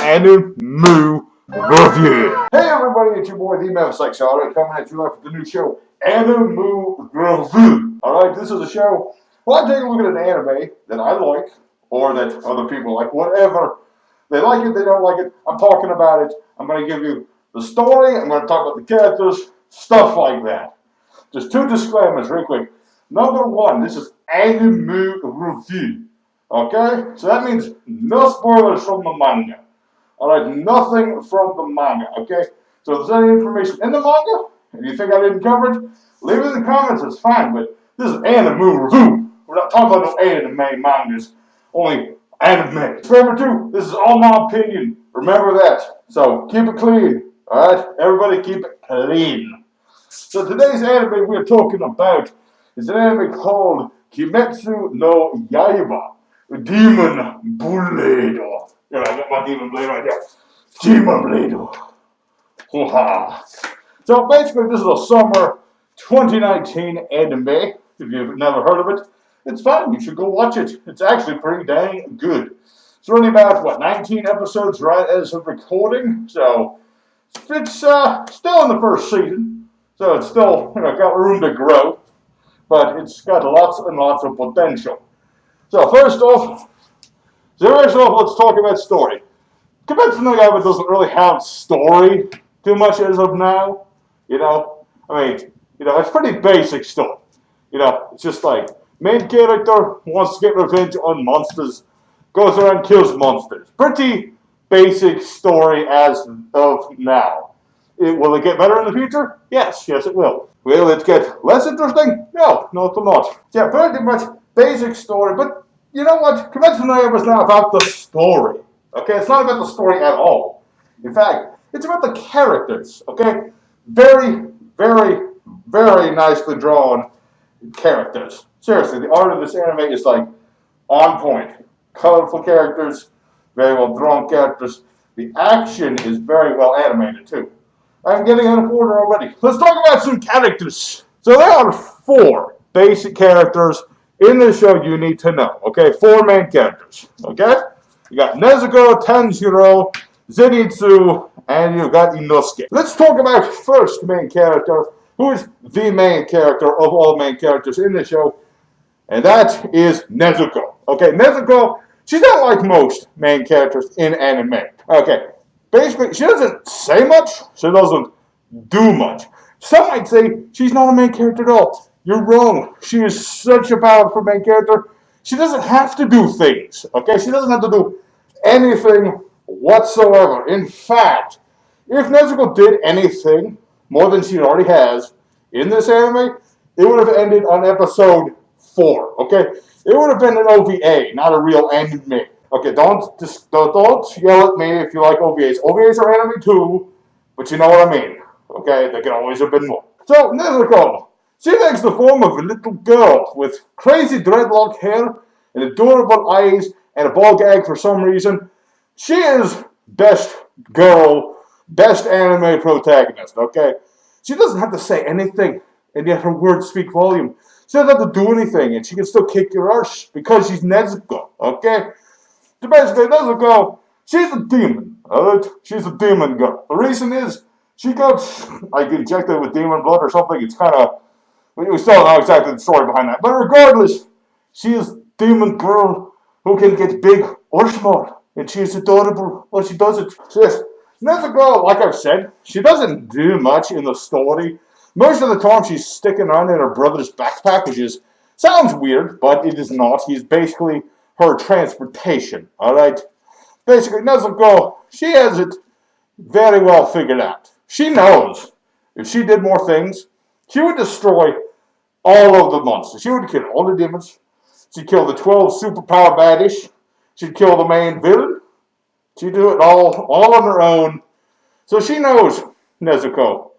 Animu Review. Hey everybody, it's your boy the Mev coming at you live with the new show Animu Review. Alright, this is a show where I take a look at an anime that I like, or that other people like, whatever. They like it, they don't like it, I'm talking about it. I'm going to give you the story, I'm going to talk about the characters, stuff like that. Just two disclaimers real quick. Number one, this is Animu Review. Okay? So that means no spoilers from the manga. Alright, nothing from the manga, okay? So if there's any information in the manga, and you think I didn't cover it, leave it in the comments, it's fine, but this is Animu Review. We're not talking about no anime mangas, only anime. Disclaimer two, this is all my opinion. Remember that. So keep it clean, alright? Everybody keep it clean. So today's anime we're talking about is an anime called Kimetsu no Yaiba. Demon Blade. Yeah, I got my Demon Blade right there. Demon Blade. Hoo-ha. So basically this is a summer 2019 anime. If you've never heard of it, it's fun. You should go watch it. It's actually pretty dang good. It's running about, what, 19 episodes right as of recording. So it's still in the first season. So it's still, got room to grow. But it's got lots and lots of potential. So first off, let's talk about story. Kimetsu no Yaiba doesn't really have story too much as of now. It's pretty basic stuff. It's just like main character wants to get revenge on monsters, goes around kills monsters. Pretty basic story as of now. Will it get better in the future? Yes, it will. Will it get less interesting? No, not a lot. Yeah, pretty much basic story, but you know what? Kimetsu no Yaiba is not about the story. Okay, it's not about the story at all. In fact, it's about the characters. Okay, very, very, very nicely drawn characters. Seriously, the art of this anime is like on point. Colorful characters, very well drawn characters. The action is very well animated too. I'm getting out of order already. Let's talk about some characters. So there are 4 basic characters in the show you need to know. Okay, 4 main characters. Okay? You got Nezuko, Tanjiro, Zenitsu, and you've got Inosuke. Let's talk about first main character, who is the main character of all main characters in the show, and that is Nezuko. Okay, Nezuko, she's not like most main characters in anime. Okay, basically, she doesn't say much, she doesn't do much. Some might say she's not a main character at all. You're wrong. She is such a powerful main character. She doesn't have to do things, okay? She doesn't have to do anything whatsoever. In fact, if Nezuko did anything more than she already has in this anime, it would have ended on episode 4, okay? It would have been an OVA, not a real anime. Okay, don't yell at me if you like OVAs. OVAs are anime too, but you know what I mean. Okay, there could always have been more. So, Nezuko, she takes the form of a little girl with crazy dreadlock hair and adorable eyes and a ball gag for some reason. She is best girl, best anime protagonist, okay? She doesn't have to say anything, and yet her words speak volume. She doesn't have to do anything, and she can still kick your arse because she's Nezuko, okay? So basically, Nezuko, she's a demon, alright? She's a demon girl. The reason is, she got, like, injected with demon blood or something. It's kind of, we still don't know exactly the story behind that. But regardless, she is a demon girl who can get big or small. And she is adorable when she does it. Yes, Nezuko, like I've said, she doesn't do much in the story. Most of the time, she's sticking around in her brother's backpack, which is, sounds weird, but it is not. He's basically her transportation, alright? Basically, Nezuko, she has it very well figured out. She knows if she did more things, she would destroy all of the monsters. She would kill all the demons. She'd kill the 12 superpower baddies. She'd kill the main villain. She'd do it all on her own. So she knows, Nezuko,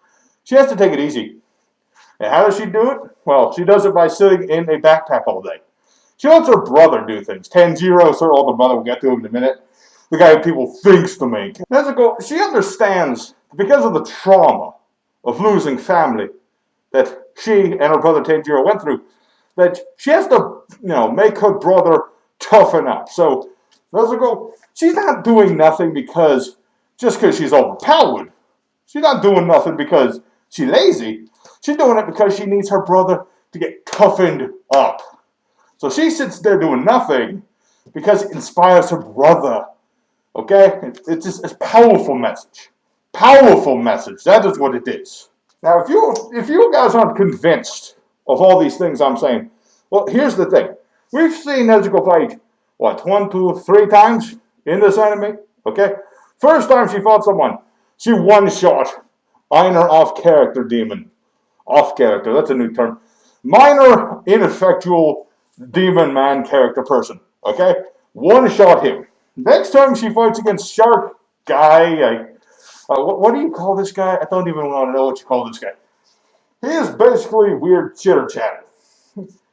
she has to take it easy. And how does she do it? Well, she does it by sitting in a backpack all day. She lets her brother do things. Tanjiro's her older brother. We'll get to him in a minute. The guy who people thinks to make. Nezuko, she understands, because of the trauma of losing family that she and her brother Tanjiro went through, that she has to, make her brother toughen up. So Nezuko, she's not doing nothing just because she's overpowered. She's not doing nothing because she's lazy. She's doing it because she needs her brother to get toughened up. So she sits there doing nothing because it inspires her brother. Okay? It's just a powerful message. Powerful message. That is what it is. Now, if you guys aren't convinced of all these things I'm saying, well, here's the thing. We've seen Nezuko fight, what, 1, 2, 3 times in this anime? Okay? First time she fought someone, she one-shot minor off-character demon. Off-character, that's a new term. Minor, ineffectual demon man character person. Okay? One-shot him. Next time she fights against Shark Guy, what do you call this guy? I don't even want to know what you call this guy. He is basically weird chitter-chatter.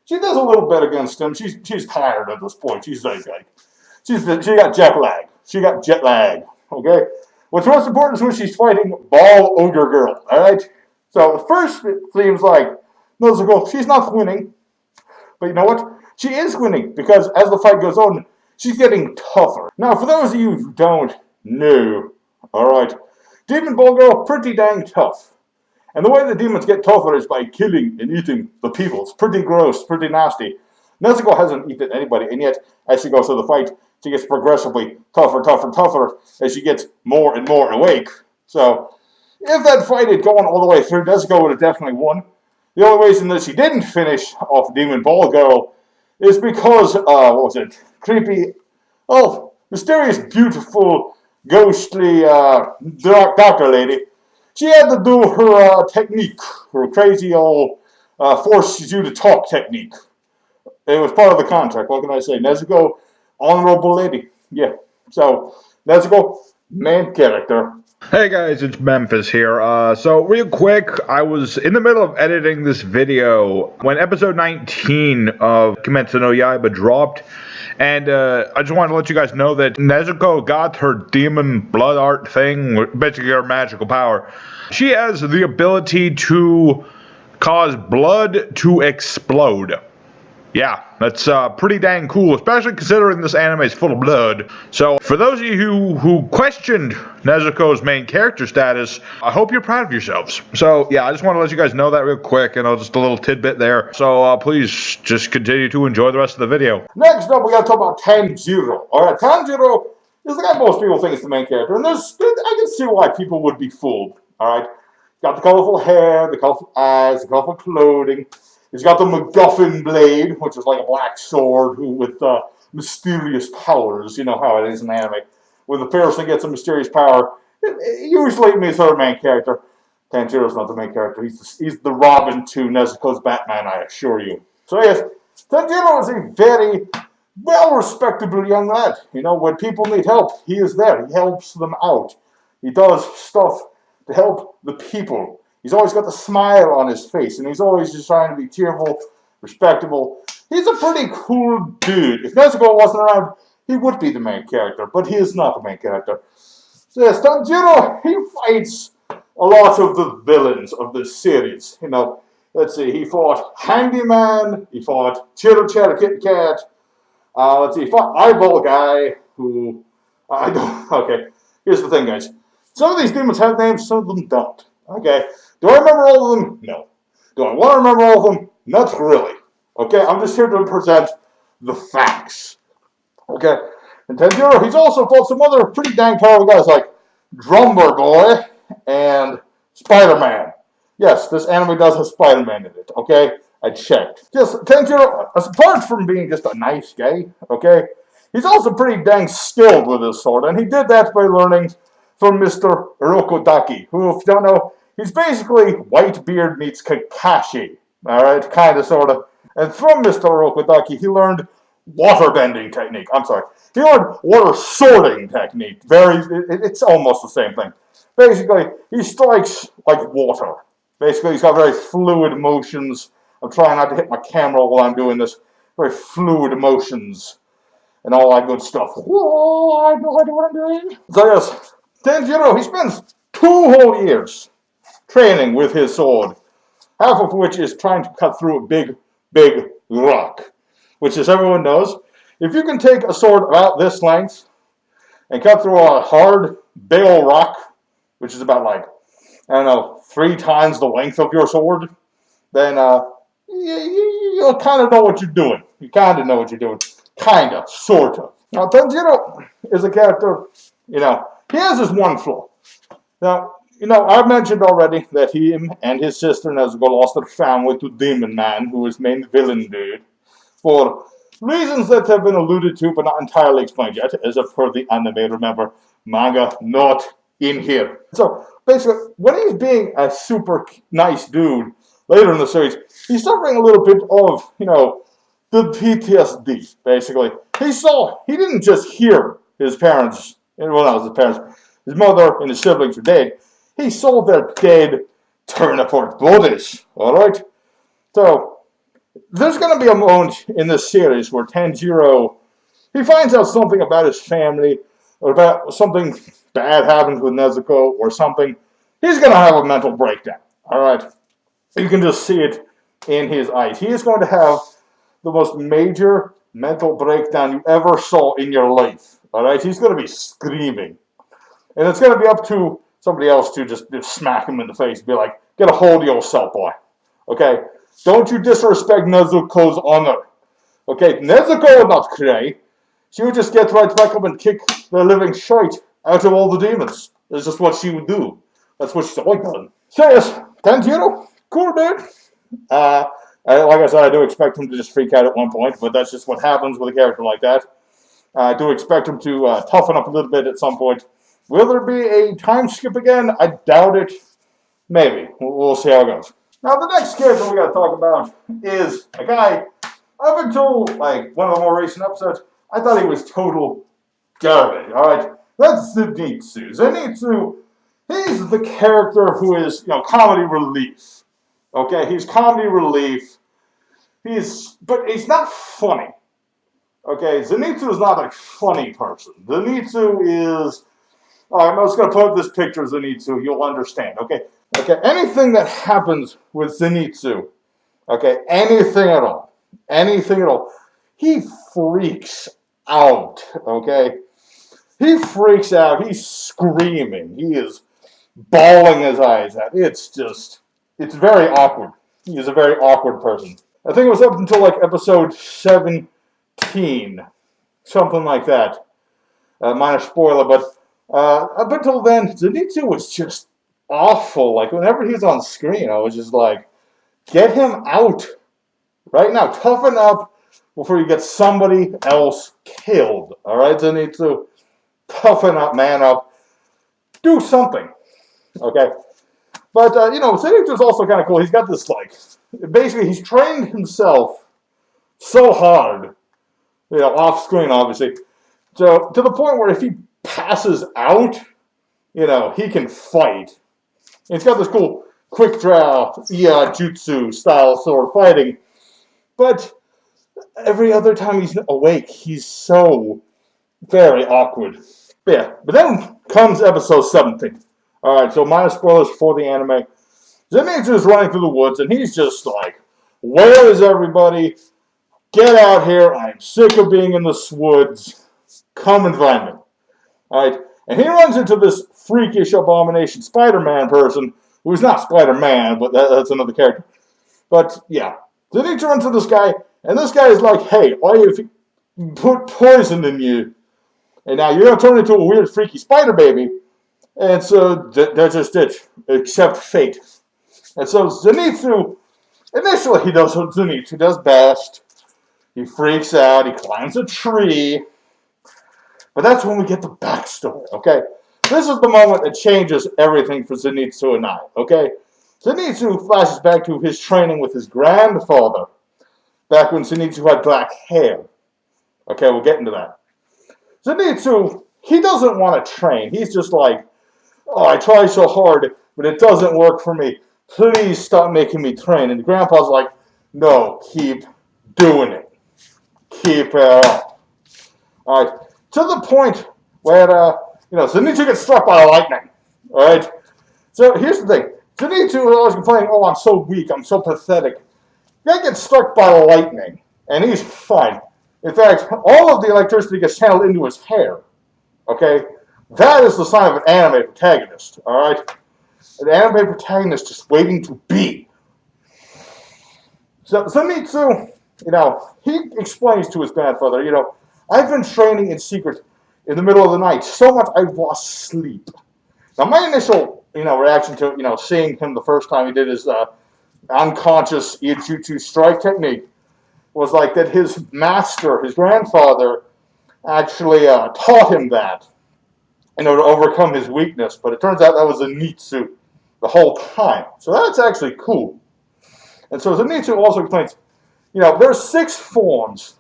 She does a little bit against him. She's tired at this point. She got jet lag. She got jet lag. Okay? What's most important is when she's fighting Ball Ogre Girl. Alright? So at first it seems like Nezuko, she's not winning. But you know what? She is winning because as the fight goes on, she's getting tougher. Now, for those of you who don't know, alright, Demon Ball Girl, pretty dang tough. And the way the demons get tougher is by killing and eating the people. It's pretty gross, pretty nasty. Nezuko hasn't eaten anybody, and yet, as she goes through the fight, she gets progressively tougher as she gets more and more awake. So, if that fight had gone all the way through, Nezuko would have definitely won. The only reason that she didn't finish off Demon Ball Girl is because, creepy, mysterious, beautiful, ghostly, doctor lady. She had to do her technique, her crazy old force you to talk technique. It was part of the contract. What can I say? Nezuko, honorable lady. Yeah. So, Nezuko, main character. Hey guys, it's Memphis here. So real quick, I was in the middle of editing this video when episode 19 of Kimetsu no Yaiba dropped, and I just wanted to let you guys know that Nezuko got her demon blood art thing, basically her magical power. She has the ability to cause blood to explode. Yeah, that's pretty dang cool, especially considering this anime is full of blood. So, for those of you who questioned Nezuko's main character status, I hope you're proud of yourselves. So, yeah, I just want to let you guys know that real quick, and just a little tidbit there. So, please just continue to enjoy the rest of the video. Next up, we got to talk about Tanjiro. Alright, Tanjiro is the guy most people think is the main character, and I can see why people would be fooled. Alright, got the colorful hair, the colorful eyes, the colorful clothing. He's got the MacGuffin blade, which is like a black sword with mysterious powers. You know how it is in anime. When the person gets a mysterious power, it usually means they're the main character. Tanjiro's not the main character. He's the Robin to Nezuko's Batman, I assure you. So yes, Tanjiro is a very well-respectable young lad. You know, when people need help, he is there. He helps them out. He does stuff to help the people. He's always got the smile on his face, and he's always just trying to be cheerful, respectable. He's a pretty cool dude. If Nezuko wasn't around, he would be the main character, but he is not the main character. So yes, Tanjiro, he fights a lot of the villains of this series. You know, let's see, he fought Handyman, he fought Chitter Chatter Kit Kat, he fought Eyeball Guy, who, I don't, okay, here's the thing, guys. Some of these demons have names, some of them don't. Okay, do I remember all of them? No. Do I want to remember all of them? Not really. Okay, I'm just here to present the facts. Okay, and Tanjiro, he's also fought some other pretty dang powerful guys like Drummer Boy and Spider-Man. Yes, this anime does have Spider-Man in it, okay? I checked. Just, Tanjiro, apart from being just a nice guy, okay, he's also pretty dang skilled with his sword, and he did that by learning from Mr. Urokodaki, who, if you don't know, he's basically Whitebeard meets Kakashi. Alright, kind of, sort of. And from Mr. Urokodaki, he learned water bending technique. I'm sorry. He learned water sorting technique. It's almost the same thing. Basically, he strikes like water. Basically, he's got very fluid motions. I'm trying not to hit my camera while I'm doing this. Very fluid motions and all that good stuff. Whoa, I have no idea what I'm doing. So yes, Tanjiro, he spends 2 whole years training with his sword, half of which is trying to cut through a big rock, which, as everyone knows, if you can take a sword about this length and cut through a hard bale rock, which is about like, I don't know, 3 times the length of your sword, then you'll kind of know what you're doing. You kind of know what you're doing. Kind of, sort of. Now, Tanjiro is a character, he has this one flaw. Now, I've mentioned already that he and his sister Nezuko lost their family to Demon Man, who is main villain dude, for reasons that have been alluded to but not entirely explained yet, as if per the anime, remember, manga not in here. So, basically, when he's being a super nice dude later in the series, he's suffering a little bit of, the PTSD, basically. He didn't just hear his parents, well, not his parents, his mother and his siblings were dead. He saw their dead turn apart bodies, alright? So, there's going to be a moment in this series where Tanjiro, he finds out something about his family, or about something bad happens with Nezuko, or something. He's going to have a mental breakdown, alright? You can just see it in his eyes. He is going to have the most major mental breakdown you ever saw in your life, alright? He's going to be screaming. And it's going to be up to somebody else to just smack him in the face and be like, get a hold of yourself, boy. Okay? Don't you disrespect Nezuko's honor. Okay? Nezuko would not cry. She would just get right back up and kick the living shite out of all the demons. That's just what she would do. That's what she's always done. So yes, Tanjiro, cool dude. Like I said, I do expect him to just freak out at one point, but that's just what happens with a character like that. I do expect him to toughen up a little bit at some point. Will there be a time skip again? I doubt it. Maybe. We'll see how it goes. Now, the next character we got to talk about is a guy, up until like one of the more recent episodes, I thought he was total garbage. Alright? That's Zenitsu. Zenitsu, he's the character who is, comedy relief. Okay? He's comedy relief. But he's not funny. Okay? Zenitsu is not a funny person. Zenitsu is... I'm just going to put up this picture of Zenitsu. You'll understand, okay? Okay, anything that happens with Zenitsu, okay, anything at all, he freaks out, okay? He freaks out. He's screaming. He is bawling his eyes out. It's very awkward. He is a very awkward person. I think it was up until like episode 17, something like that. Minor spoiler, but up until then, Zenitsu was just awful. Like, whenever he was on screen, I was just like, get him out right now. Toughen up before you get somebody else killed. Alright, Zenitsu? Toughen up, man up. Do something. Okay? But, Zenitsu's also kind of cool. He's got this, basically, he's trained himself so hard, off screen, obviously, so, to the point where if he passes out, he can fight. And he's got this cool quick draw, jutsu style sword fighting. But every other time he's awake, he's so very awkward. But then comes episode 17. Alright, so minor spoilers for the anime. Zenitsu is running through the woods, and he's just like, where is everybody? Get out here. I'm sick of being in the woods. Come and find me. Alright, and he runs into this freakish abomination Spider-Man person, who's not Spider-Man, but that's another character. But, yeah. Zenitsu runs into this guy, and this guy is like, hey, I have put poison in you, and now you're going to turn into a weird freaky spider baby. And so, that's just it. Accept fate. And so, Zenitsu, initially he does what Zenitsu does best. He freaks out, he climbs a tree. But that's when we get the backstory, okay? This is the moment that changes everything for Zenitsu and I, okay? Zenitsu flashes back to his training with his grandfather, back when Zenitsu had black hair. Okay, we'll get into that. Zenitsu, he doesn't want to train. He's just like, oh, I try so hard, but it doesn't work for me. Please stop making me train. And the grandpa's like, no, keep doing it. Keep it up. Alright. To the point where, Zenitsu gets struck by lightning. Alright? So here's the thing. Zenitsu is always complaining, oh, I'm so weak, I'm so pathetic. Guy gets struck by lightning, and he's fine. In fact, all of the electricity gets channeled into his hair. Okay? That is the sign of an anime protagonist, alright? An anime protagonist just waiting to be. So Zenitsu, he explains to his grandfather, I've been training in secret in the middle of the night so much I've lost sleep. Now, my initial, reaction to, seeing him the first time he did his unconscious Ijutsu strike technique was like that his master, his grandfather, actually taught him that, to overcome his weakness. But it turns out that was Zenitsu the whole time. So that's actually cool. And so Zenitsu also explains, there's 6 forms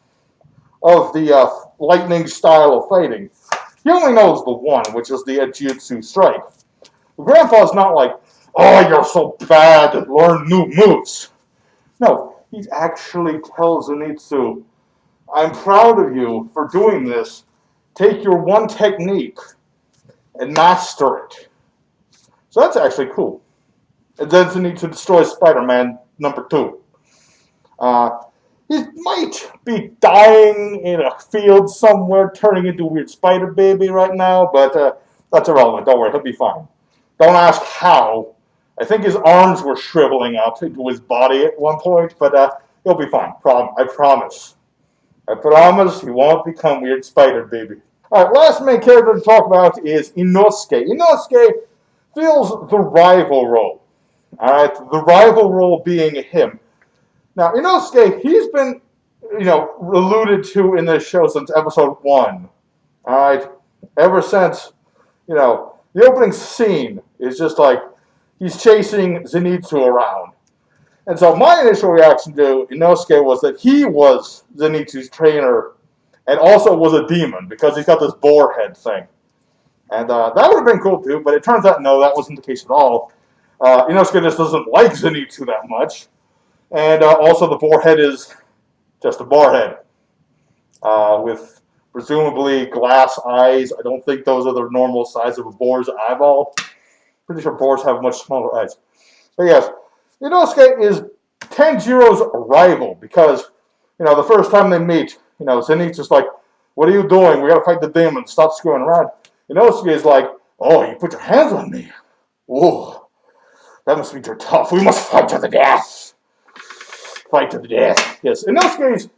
of the lightning style of fighting. He only knows the one, which is the Ijutsu strike. The grandpa's not like, oh, you're so bad, learn new moves. No, he actually tells Zenitsu, I'm proud of you for doing this. Take your one technique and master it. So that's actually cool. And then Zenitsu destroys Spider-Man #2. He might be dying in a field somewhere, turning into a weird spider baby right now, but that's irrelevant. Don't worry, he'll be fine. Don't ask how. I think his arms were shriveling up into his body at one point, but he'll be fine. I promise. I promise he won't become weird spider baby. Alright, last main character to talk about is Inosuke. Inosuke fills the rival role. Alright, the rival role being him. Now, Inosuke, he's been, alluded to in this show since episode 1. Alright, ever since, the opening scene is just like he's chasing Zenitsu around. And so my initial reaction to Inosuke was that he was Zenitsu's trainer and also was a demon because he's got this boar head thing. And that would have been cool too, but it turns out no, that wasn't the case at all. Inosuke just doesn't like Zenitsu that much. And also the boar head is just a boar head with presumably glass eyes. I don't think those are the normal size of a boar's eyeball. Pretty sure boars have much smaller eyes. But yes, Inosuke is Tanjiro's rival because, the first time they meet, Zenitsu's like, what are you doing? We gotta fight the demon. Stop screwing around. Inosuke is like, oh, you put your hands on me. Ooh, that must mean you're tough. We must fight to the death. Fight to the death. Yes, Inosuke is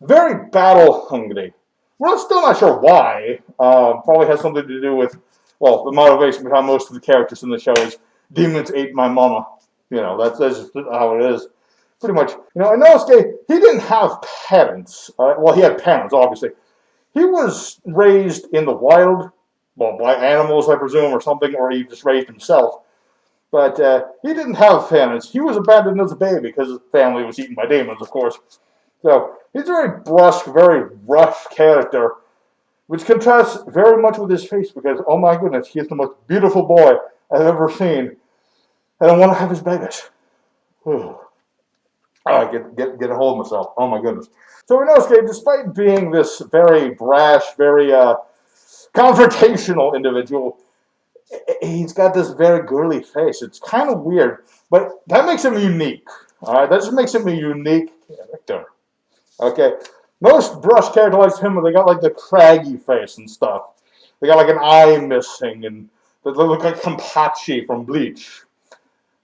very battle hungry. We're still not sure why. Probably has something to do with, the motivation behind most of the characters in the show is demons ate my mama. That's just how it is. Pretty much. Inosuke, he didn't have parents. He had parents, obviously. He was raised in the wild, by animals, I presume, or something, or he just raised himself. But he didn't have parents. He was abandoned as a baby because his family was eaten by demons, of course. So he's a very brusque, very rough character, which contrasts very much with his face because, oh my goodness, he is the most beautiful boy I've ever seen. And I want to have his babies. Whew. Get a hold of myself. Oh my goodness. So Inosuke, despite being this very brash, very confrontational individual, he's got this very girly face. It's kind of weird, but that makes him unique. All right, that just makes him a unique character. Okay, most brush characters like him, they got like the craggy face and stuff. They got like an eye missing, and they look like Kenpachi from Bleach.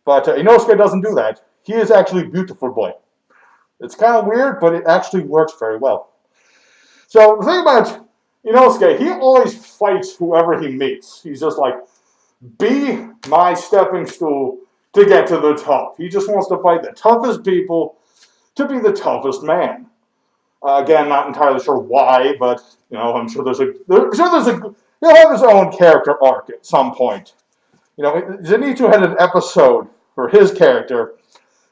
But Inosuke doesn't do that. He is actually a beautiful boy. It's kind of weird, but it actually works very well. So the thing about Inosuke, he always fights whoever he meets. He's just like, be my stepping stool to get to the top. He just wants to fight the toughest people to be the toughest man. Again, not entirely sure why, but I'm sure he'll have his own character arc at some point. Zenitsu had an episode for his character.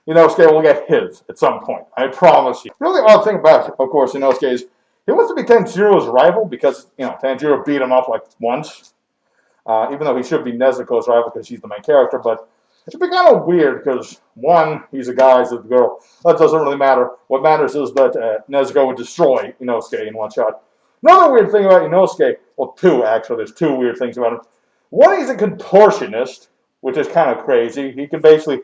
Inosuke will get his at some point. I promise you. The only odd thing about, of course, Inosuke is he wants to be Tanjiro's rival because, Tanjiro beat him up like once. Even though he should be Nezuko's rival because she's the main character, but it'd be kind of weird because, one, he's a guy, he's a girl. That doesn't really matter. What matters is that Nezuko would destroy Inosuke in one shot. Another weird thing about Inosuke, two actually, there's 2 weird things about him. One, he's a contortionist, which is kind of crazy. He can basically,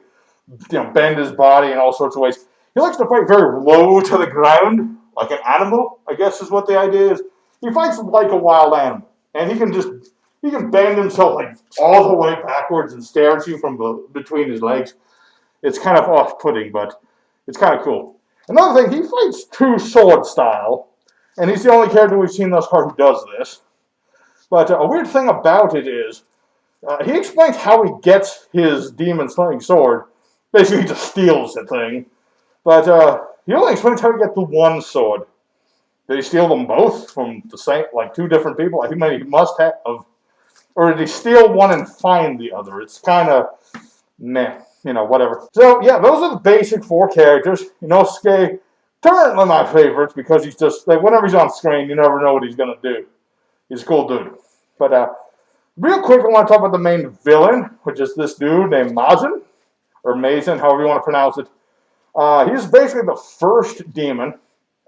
bend his body in all sorts of ways. He likes to fight very low to the ground, like an animal, I guess is what the idea is. He fights like a wild animal. and he can bend himself like all the way backwards and stare at you from between his legs. It's kind of off-putting, but it's kind of cool. Another thing, he fights true sword style, and he's the only character we've seen thus far who does this. But a weird thing about it is, he explains how he gets his demon slaying sword. Basically, he just steals the thing. But he only explains how he gets the one sword. Did he steal them both from the same, like two different people? He must have, or did he steal one and find the other? It's kind of meh, whatever. So yeah, those are the basic four characters. Inosuke, currently my favorite because he's just like whenever he's on screen, you never know what he's gonna do. He's a cool dude. But real quick, I want to talk about the main villain, which is this dude named Mazen, or Mazen, however you want to pronounce it. He's basically the first demon.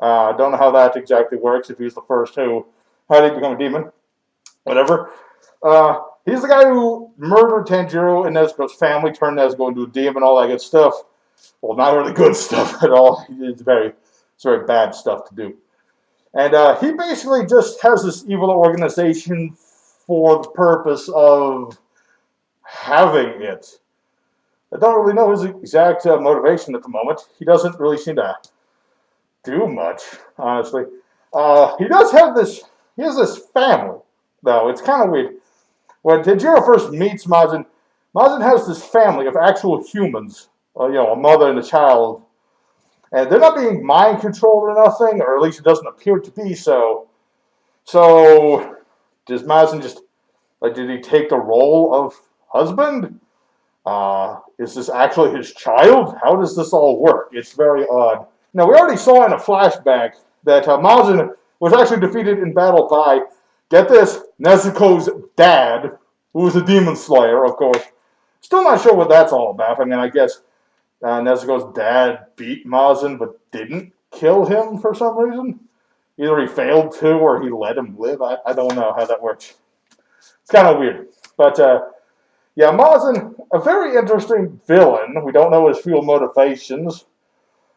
Don't know how that exactly works. If he's the first, how did he become a demon? Whatever. He's the guy who murdered Tanjiro and Nezuko's family, turned Nezuko into a demon, all that good stuff. Well, not really good stuff at all. It's very bad stuff to do. And he basically just has this evil organization for the purpose of having it. I don't really know his exact motivation at the moment. He doesn't really seem to do much, honestly. He does have this. He has this family, though. It's kind of weird. When Tanjiro first meets Mazen, Mazen has this family of actual humans. A mother and a child, and they're not being mind controlled or nothing, or at least it doesn't appear to be so. So, does Mazen just did he take the role of husband? Is this actually his child? How does this all work? It's very odd. Now, we already saw in a flashback that Mazen was actually defeated in battle by, get this, Nezuko's dad, who was a demon slayer, of course. Still not sure what that's all about. I mean, I guess Nezuko's dad beat Mazen but didn't kill him for some reason. Either he failed to or he let him live. I don't know how that works. It's kind of weird. But, yeah, Mazen, a very interesting villain. We don't know his real motivations,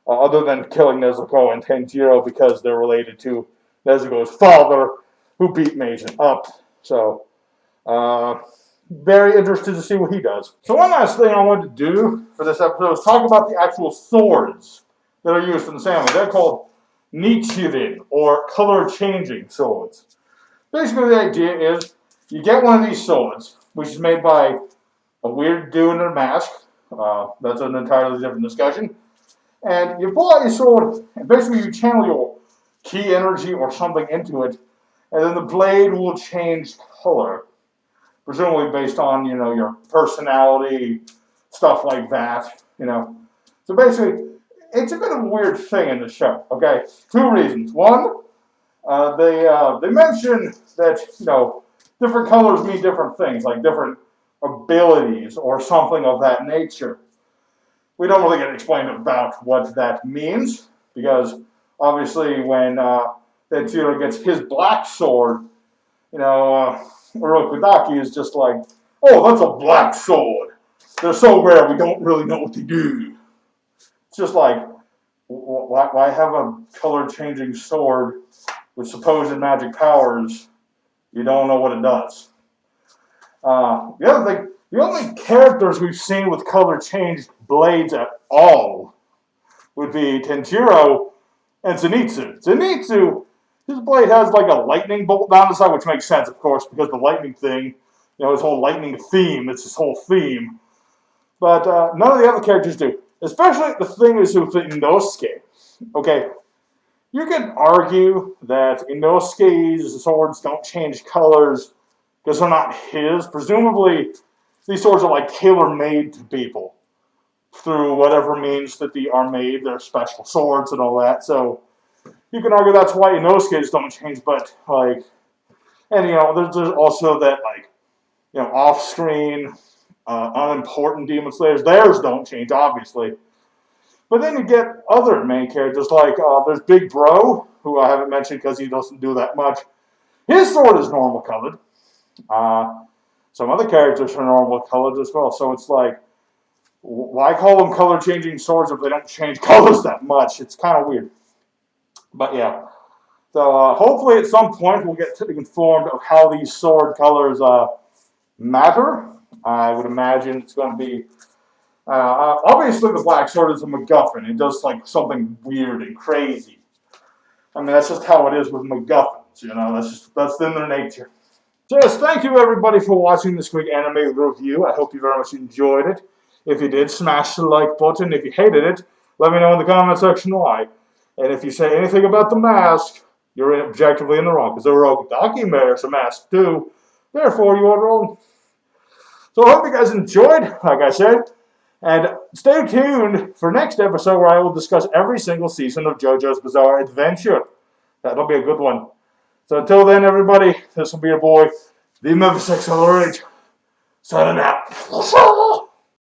other than killing Nezuko and Tanjiro because they're related to Nezuko's father, who beat Mazen up. So, very interested to see what he does. So one last thing I wanted to do for this episode is talk about the actual swords that are used in the samurai. They're called Nichirin, or color-changing swords. Basically, the idea is you get one of these swords, which is made by a weird dude in a mask. That's an entirely different discussion. And you pull out your sword, and basically you channel your ki energy or something into it, and then the blade will change color. Presumably based on, your personality, stuff like that, So basically, it's a bit of a weird thing in the show, okay? Two reasons. One, they mention that, different colors mean different things, like different abilities or something of that nature. We don't really get explained about what that means, because obviously when Tetsuro gets his black sword, Urokudaki is just like, oh, that's a black sword. They're so rare, we don't really know what to do. It's just like, why have a color-changing sword with supposed magic powers? You don't know what it does. The other thing, the only characters we've seen with color-changed blades at all would be Tanjiro and Zenitsu. Zenitsu, his blade has like a lightning bolt down the side, which makes sense, of course, because the lightning thing, his whole lightning theme, it's his whole theme. But none of the other characters do. Especially the thing is with Inosuke. Okay, you can argue that Inosuke's swords don't change colors because they're not his. Presumably, these swords are like tailor-made to people through whatever means that they are made. They're special swords and all that, so you can argue that's why Inosuke's don't change, but, and, there's also that, off-screen, unimportant demon slayers. Theirs don't change, obviously. But then you get other main characters, like, there's Big Bro, who I haven't mentioned because he doesn't do that much. His sword is normal colored. Some other characters are normal colored as well, so it's like, why call them color-changing swords if they don't change colors that much? It's kind of weird. But yeah. So hopefully at some point we'll get informed of how these sword colors matter. I would imagine it's going to be obviously the black sword is a MacGuffin. It does like something weird and crazy. I mean that's just how it is with MacGuffins. You know, that's in their nature. Just thank you everybody for watching this quick anime review. I hope you very much enjoyed it. If you did, smash the like button. If you hated it, let me know in the comment section why. And if you say anything about the mask, you're objectively in the wrong, because the Rogdaki wears a mask too. Therefore, you are wrong. So I hope you guys enjoyed, like I said. And stay tuned for next episode where I will discuss every single season of JoJo's Bizarre Adventure. That'll be a good one. So until then, everybody, this will be your boy, the Memphis Accelerate, signing out.